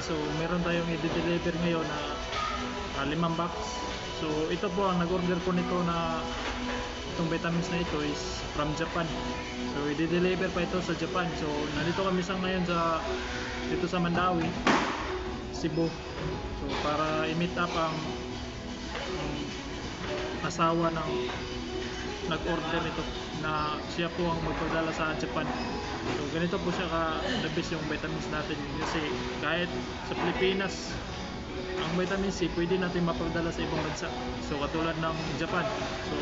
So meron tayong i-deliver ngayon na 5 box. So ito po ang nag-order ko nito na itong vitamins na ito is from Japan. So i-deliver pa ito sa Japan. So nandito kami ngayon dito sa Mandawi, Cebu. So para i-meet up ang asawa ng nag-order nito na siya po ang magpadala sa Japan. So ganito po siya ka-the best yung vitamins natin kasi kahit sa Pilipinas ang vitamin C pwede natin mapadala sa ibang bansa. So katulad ng Japan. So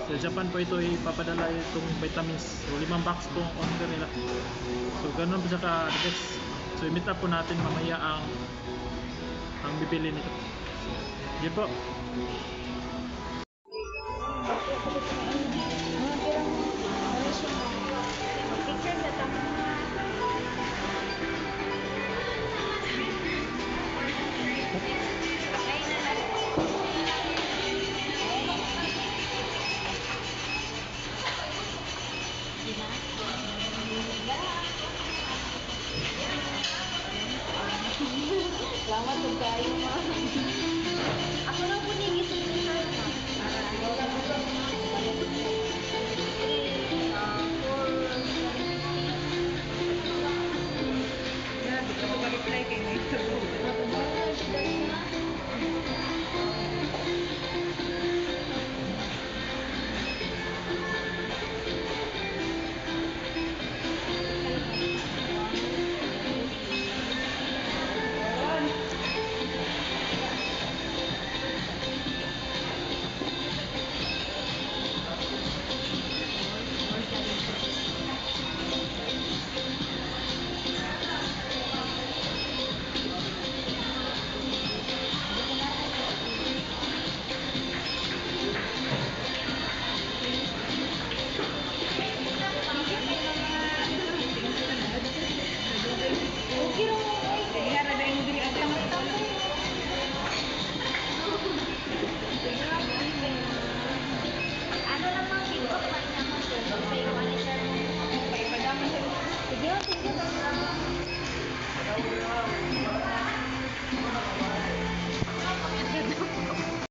sa Japan po ito ipapadala itong vitamins. So 5 box po ang order nila. So ganun po siya ka-the best. So i-meet up po natin mamaya ang bibili nito. So, yun po. Selamat bergaya,